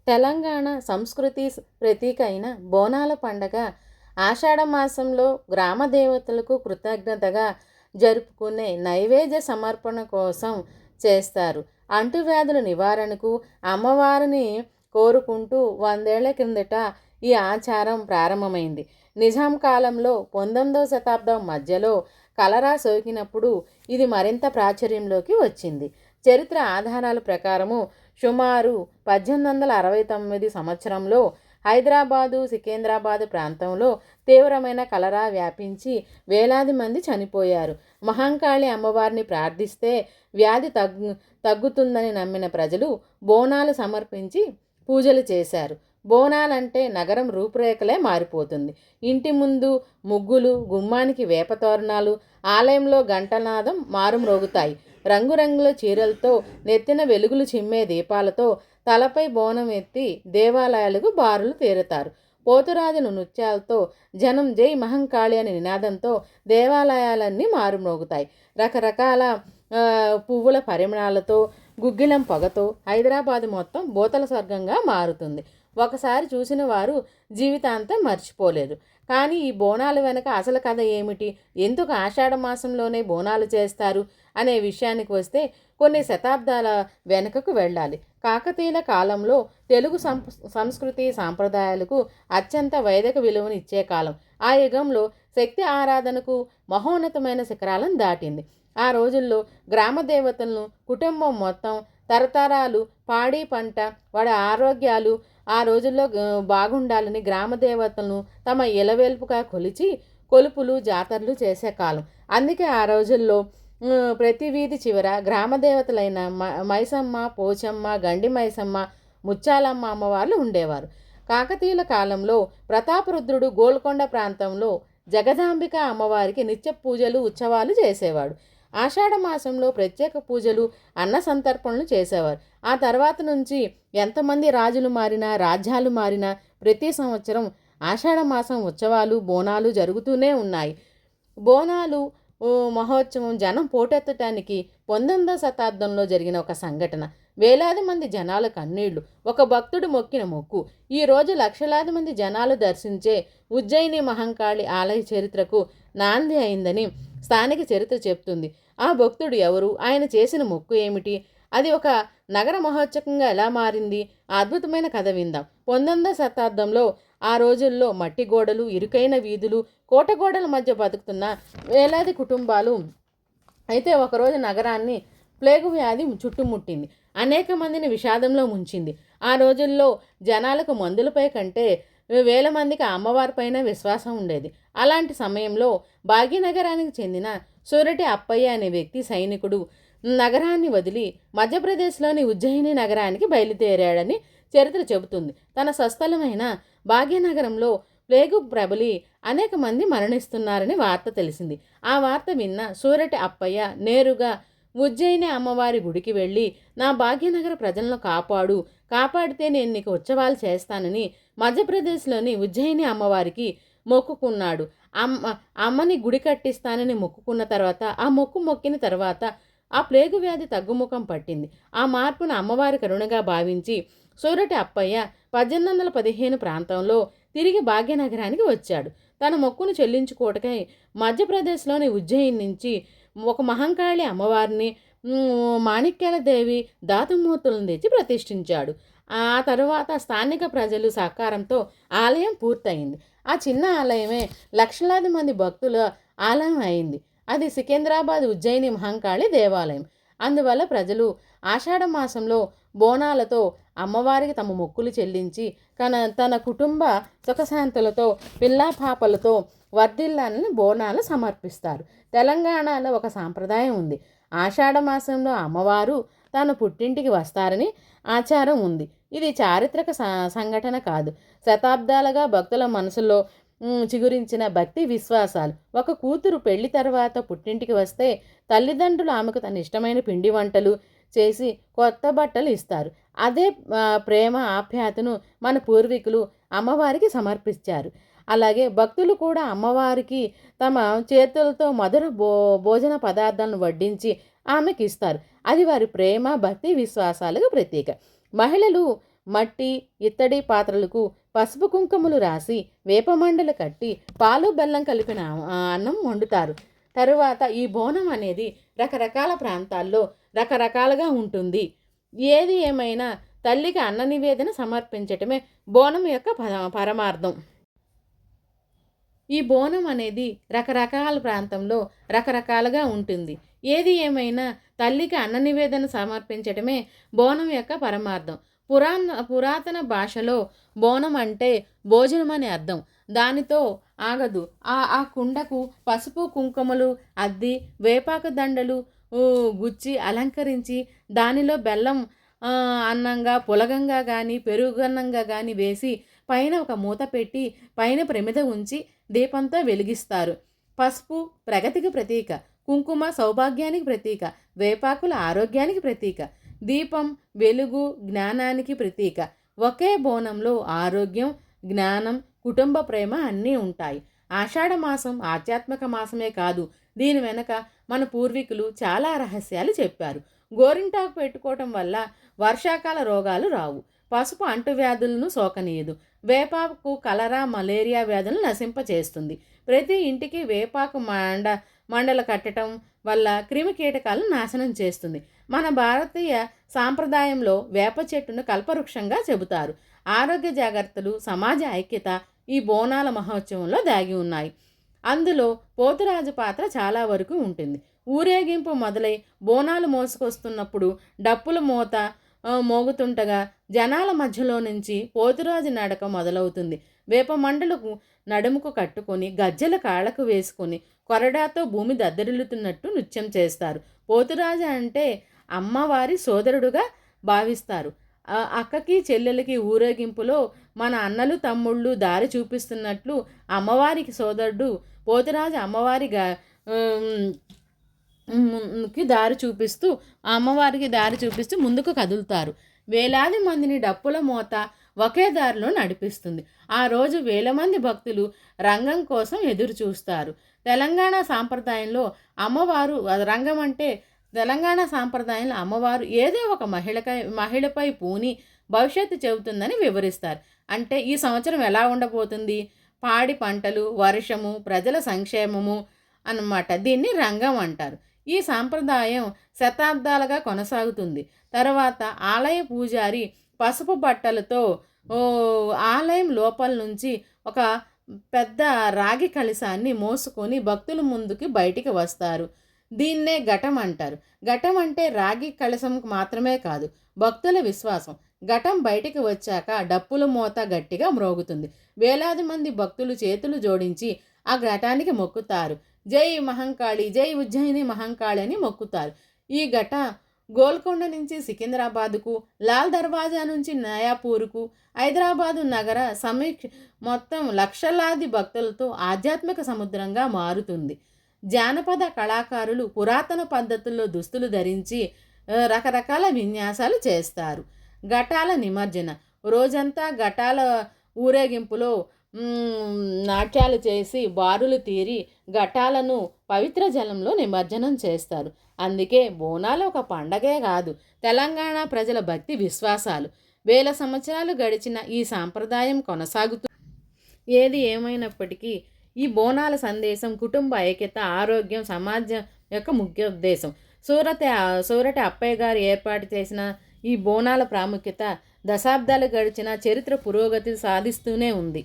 తెలంగాణ సంస్కృతి ప్రతీక అయిన బోనాల పండగ ఆషాఢ మాసంలో గ్రామ దేవతలకు కృతజ్ఞతగా జరుపుకునే నైవేద్య సమర్పణ కోసం చేస్తారు. అంటువ్యాధుల నివారణకు అమ్మవారిని కోరుకుంటూ 100 ఏళ్ల కిందట ఈ ఆచారం ప్రారంభమైంది. నిజాం కాలంలో 19వ శతాబ్దం మధ్యలో కలరా సోకినప్పుడు ఇది మరింత ప్రాచుర్యంలోకి వచ్చింది. చరిత్ర ఆధారాల ప్రకారము సుమారు 1869 సంవత్సరంలో హైదరాబాదు, సికింద్రాబాదు ప్రాంతంలో తీవ్రమైన కలరా వ్యాపించి వేలాది మంది చనిపోయారు. మహంకాళి అమ్మవారిని ప్రార్థిస్తే వ్యాధి తగ్గుతుందని నమ్మిన ప్రజలు బోనాలు సమర్పించి పూజలు చేశారు. బోనాలంటే నగరం రూపురేఖలే మారిపోతుంది. ఇంటి ముందు ముగ్గులు, గుమ్మానికి వేపతోరణాలు, ఆలయంలో గంటనాదం మారుమ్రోగుతాయి. రంగురంగుల చీరలతో, నెత్తిన వెలుగులు చిమ్మే దీపాలతో తలపై బోనం ఎత్తి దేవాలయాలకు బారులు తీరుతారు. పోతురాజుల నృత్యాలతో జనం జై మహంకాళి అనే నినాదంతో దేవాలయాలన్నీ మారుమ్రోగుతాయి. రకరకాల పువ్వుల పరిమళాలతో, గుగ్గిలం పొగతో హైదరాబాద్ మొత్తం భూతల స్వర్గంగా మారుతుంది. ఒకసారి చూసిన వారు జీవితాంతం మర్చిపోలేరు. కానీ ఈ బోనాల వెనక అసలు కథ ఏమిటి, ఎందుకు ఆషాఢ మాసంలోనే బోనాలు చేస్తారు అనే విషయానికి వస్తే కొన్ని శతాబ్దాల వెనుకకు వెళ్ళాలి. కాకతీయుల కాలంలో తెలుగు సంస్కృతి సాంప్రదాయాలకు అత్యంత వైదిక విలువను ఇచ్చే కాలం. ఆ యుగంలో శక్తి ఆరాధనకు మహోన్నతమైన శిఖరాలను దాటింది. ఆ రోజుల్లో గ్రామ దేవతలను కుటుంబం మొత్తం తరతరాలు పాడి పంట వాడి ఆరోగ్యాలు ఆ రోజుల్లో బాగుండాలని గ్రామ దేవతలను తమ ఇలవేల్పుగా కొలిచి కొలుపులు జాతరలు చేసే కాలం. అందుకే ఆ రోజుల్లో ప్రతి వీధి చివర గ్రామ దేవతలైన మైసమ్మ, పోచమ్మ, గండి మైసమ్మ, ముచ్చాలమ్మ అమ్మవార్లు ఉండేవారు. కాకతీయుల కాలంలో ప్రతాపరుద్రుడు గోల్కొండ ప్రాంతంలో జగదాంబిక అమ్మవారికి నిత్య పూజలు ఉత్సవాలు చేసేవాడు. ఆషాఢ మాసంలో ప్రత్యేక పూజలు, అన్న సంతర్పణలు చేసేవారు. ఆ తర్వాత నుంచి ఎంతమంది రాజులు మారినా, రాజ్యాలు మారినా ప్రతి సంవత్సరం ఆషాఢ మాసం ఉత్సవాలు, బోనాలు జరుగుతూనే ఉన్నాయి. బోనాలు మహోత్సవం జనం పోటెత్తటానికి 19వ శతాబ్దంలో జరిగిన ఒక సంఘటన. వేలాది మంది జనాల కన్నీళ్లు, ఒక భక్తుడు మొక్కిన మొక్కు ఈరోజు లక్షలాది మంది జనాలు దర్శించే ఉజ్జయిని మహంకాళి ఆలయ చరిత్రకు నాంది అయిందని స్థానిక చరిత్ర చెప్తుంది. ఆ భక్తుడు ఎవరు, ఆయన చేసిన మొక్కు ఏమిటి, అది ఒక నగర మహోత్సవంగా ఎలా మారింది, అద్భుతమైన కథ విందాం. 19వ శతాబ్దంలో ఆ రోజుల్లో మట్టి గోడలు, ఇరుకైన వీధులు, కోటగోడల మధ్య బతుకుతున్న వేలాది కుటుంబాలు. అయితే ఒకరోజు నగరాన్ని ప్లేగు వ్యాధి చుట్టుముట్టింది. అనేక మందిని విషాదంలో ముంచింది. ఆ రోజుల్లో జనాలకు మందులపై కంటే వేల మందికి అమ్మవారిపైన విశ్వాసం ఉండేది. అలాంటి సమయంలో భాగ్యనగరానికి చెందిన సూరటి అప్పయ్య అనే వ్యక్తి సైనికుడు నగరాన్ని వదిలి మధ్యప్రదేశ్లోని ఉజ్జయిని నగరానికి బయలుదేరాడని చరిత్ర చెబుతుంది. తన స్వస్థలమైన భాగ్యనగరంలో ప్లేగు ప్రబలి అనేక మంది మరణిస్తున్నారని వార్త తెలిసింది. ఆ వార్త విన్న సూరటి అప్పయ్య నేరుగా ఉజ్జయిని అమ్మవారి గుడికి వెళ్ళి, నా భాగ్యనగర ప్రజలను కాపాడితే నేను నీకు ఉత్సవాలు చేస్తానని మధ్యప్రదేశ్లోని ఉజ్జయిని అమ్మవారికి మొక్కుకున్నాడు. అమ్మని గుడి కట్టిస్తానని మొక్కుకున్న తర్వాత, ఆ మొక్కిన తర్వాత ఆ ప్లేగు వ్యాధి తగ్గుముఖం పట్టింది. ఆ మార్పును అమ్మవారి కరుణగా భావించి సూరటి అప్పయ్య 1815 ప్రాంతంలో తిరిగి భాగ్యనగరానికి వచ్చాడు. తన మొక్కును చెల్లించుకోవటకై మధ్యప్రదేశ్లోని ఉజ్జయిని నుంచి ఒక మహంకాళి అమ్మవారిని, మాణిక్యాల దేవి దాతుమూర్తులను తెచ్చి ప్రతిష్ఠించాడు. ఆ తరువాత స్థానిక ప్రజలు సహకారంతో ఆలయం పూర్తయింది. ఆ చిన్న ఆలయమే లక్షలాది మంది భక్తుల ఆలయం అయింది. అది సికింద్రాబాద్ ఉజ్జయిని మహంకాళి దేవాలయం. అందువల్ల ప్రజలు ఆషాఢ మాసంలో బోనాలతో అమ్మవారికి తమ మొక్కులు చెల్లించి తన కుటుంబ సుఖశాంతులతో పిల్లాపాపలతో వర్ధిల్లాలని బోనాలు సమర్పిస్తారు. తెలంగాణలో ఒక సాంప్రదాయం ఉంది. ఆషాఢ మాసంలో అమ్మవారు తన పుట్టింటికి వస్తారని ఆచారం ఉంది. ఇది చారిత్రక సంఘటన కాదు, శతాబ్దాలుగా భక్తుల మనసులో చిగురించిన భక్తి విశ్వాసాలు. ఒక కూతురు పెళ్లి తర్వాత పుట్టింటికి వస్తే తల్లిదండ్రులు ఆమెకు తన ఇష్టమైన పిండి వంటలు చేసి కొత్త బట్టలు ఇస్తారు. అదే ప్రేమ ఆప్యాయతను మన పూర్వీకులు అమ్మవారికి సమర్పించారు. అలాగే భక్తులు కూడా అమ్మవారికి తమ చేతులతో మధుర భోజన పదార్థాలను వడ్డించి ఆమెకి ఇస్తారు. అది వారి ప్రేమ భక్తి విశ్వాసాలకు ప్రతీక. మహిళలు మట్టి ఇత్తడి పాత్రలకు పసుపు కుంకుమలు రాసి వేపమండలు కట్టి పాలు బెల్లం కలిపిన అన్నం వండుతారు. తరువాత ఈ బోనం అనేది రకరకాల ప్రాంతాల్లో రకరకాలుగా ఉంటుంది. ఏది ఏమైనా తల్లికి అన్న నివేదన సమర్పించటమే బోనం యొక్క పరమార్థం. ఈ బోనం అనేది రకరకాల ప్రాంతంలో రకరకాలుగా ఉంటుంది. ఏది ఏమైనా తల్లికి అన్న నివేదన సమర్పించటమే బోనం యొక్క పరమార్థం. పురాతన భాషలో బోనం అంటే భోజనం అని అర్థం. దానితో ఆగదు. ఆ కుండకు పసుపు కుంకుమలు అద్ది వేపాకు దండలు గుచ్చి అలంకరించి దానిలో బెల్లం అన్నంగా పులగంగా కానీ పెరుగన్నంగా కానీ వేసి పైన ఒక మూత పెట్టి పైన ప్రమిద ఉంచి దీపంతో వెలిగిస్తారు. పసుపు ప్రగతికి ప్రతీక, కుంకుమ సౌభాగ్యానికి ప్రతీక, వేపాకుల ఆరోగ్యానికి ప్రతీక, దీపం వెలుగు జ్ఞానానికి ప్రతీక. ఒకే బోనంలో ఆరోగ్యం, జ్ఞానం, కుటుంబ ప్రేమ అన్నీ ఉంటాయి. ఆషాఢ మాసం ఆధ్యాత్మిక మాసమే కాదు, దీని వెనక మన పూర్వీకులు చాలా రహస్యాలు చెప్పారు. గోరింటాకు పెట్టుకోవటం వల్ల వర్షాకాల రోగాలు రావు. పసుపు అంటువ్యాధులను సోకనీయదు. వేపాకు కలరా మలేరియా వ్యాధులను నశింపచేస్తుంది. ప్రతి ఇంటికి వేపాకు మండలు కట్టడం వల్ల క్రిమి కీటకాలను నాశనం చేస్తుంది. మన భారతీయ సాంప్రదాయంలో వేప చెట్టును కల్పవృక్షంగా చెబుతారు. ఆరోగ్య జాగ్రత్తలు, సమాజ ఐక్యత ఈ బోనాల మహోత్సవంలో దాగి ఉన్నాయి. అందులో పోతురాజు పాత్ర చాలా వరకు ఉంటుంది. ఊరేగింపు మొదలై బోనాలు మోసుకొస్తున్నప్పుడు డప్పుల మోత మోగుతుండగా జనాల మధ్యలో నుంచి పోతురాజు నడక మొదలవుతుంది. వేప మండలకు నడుముకు కట్టుకొని గజ్జెల కాళ్లకు వేసుకొని కొరడాతో భూమి దద్దరిల్లుతున్నట్టు నృత్యం చేస్తారు. పోతురాజు అంటే అమ్మవారి సోదరుడుగా భావిస్తారు. అక్కకి చెల్లెలకి ఊరేగింపులో మన అన్నలు తమ్ముళ్ళు దారి చూపిస్తున్నట్లు అమ్మవారికి సోదరుడు పోతురాజు అమ్మవారిగా అమ్మవారికి దారి చూపిస్తూ ముందుకు కదులుతారు. వేలాది మందిని డప్పుల మోత ఒకే దారిలో నడిపిస్తుంది. ఆ రోజు వేల మంది భక్తులు రంగం కోసం ఎదురు చూస్తారు. తెలంగాణ సాంప్రదాయంలో అమ్మవారు రంగం అంటే తెలంగాణ సాంప్రదాయంలో అమ్మవారు ఏదో ఒక మహిళపై పూని భవిష్యత్తు చెబుతుందని వివరిస్తారు. అంటే ఈ సంవత్సరం ఎలా ఉండబోతుంది, పాడి పంటలు, వర్షము, ప్రజల సంక్షేమము అన్నమాట. దీన్ని రంగం అంటారు. ఈ సాంప్రదాయం శతాబ్దాలుగా కొనసాగుతుంది. తర్వాత ఆలయ పూజారి పసుపు బట్టలతో ఆలయం లోపల నుంచి ఒక పెద్ద రాగి కలశాన్ని మోసుకొని భక్తుల ముందుకి బయటికి వస్తారు. దీన్నే ఘటం అంటారు. ఘటం అంటే రాగి కలశం మాత్రమే కాదు, భక్తుల విశ్వాసం. ఘటం బయటికి వచ్చాక డప్పుల మోత గట్టిగా మ్రోగుతుంది. వేలాది మంది భక్తులు చేతులు జోడించి ఆ ఘటానికి మొక్కుతారు. జై మహంకాళి, జై ఉజ్జయిని మహంకాళి అని మొక్కుతారు. ఈ ఘట గోల్కొండ నుంచి సికింద్రాబాదుకు, లాల్ దర్వాజా నుంచి నయాపూర్కు, హైదరాబాదు నగర మొత్తం లక్షలాది భక్తులతో ఆధ్యాత్మిక సముద్రంగా మారుతుంది. జానపద కళాకారులు పురాతన పద్ధతుల్లో దుస్తులు ధరించి రకరకాల విన్యాసాలు చేస్తారు. ఘటాల నిమజ్జన రోజంతా ఘటాల ఊరేగింపులో నాట్యాలు చేసి బారులు తీరి ఘటాలను పవిత్ర జలంలో నిమజ్జనం చేస్తారు. అందుకే బోనాలు ఒక పండగే కాదు, తెలంగాణ ప్రజల భక్తి విశ్వాసాలు. వేల సంవత్సరాలు గడిచిన ఈ సాంప్రదాయం కొనసాగుతూ ఏది ఏమైనప్పటికీ ఈ బోనాల సందేశం కుటుంబ ఐక్యత, ఆరోగ్యం, సమాజం యొక్క ముఖ్య ఉద్దేశం. సూరటి అప్పయ్య గారు ఏర్పాటు చేసిన ఈ బోనాల ప్రాముఖ్యత దశాబ్దాలు గడిచిన చరిత్ర పురోగతి సాధిస్తూనే ఉంది.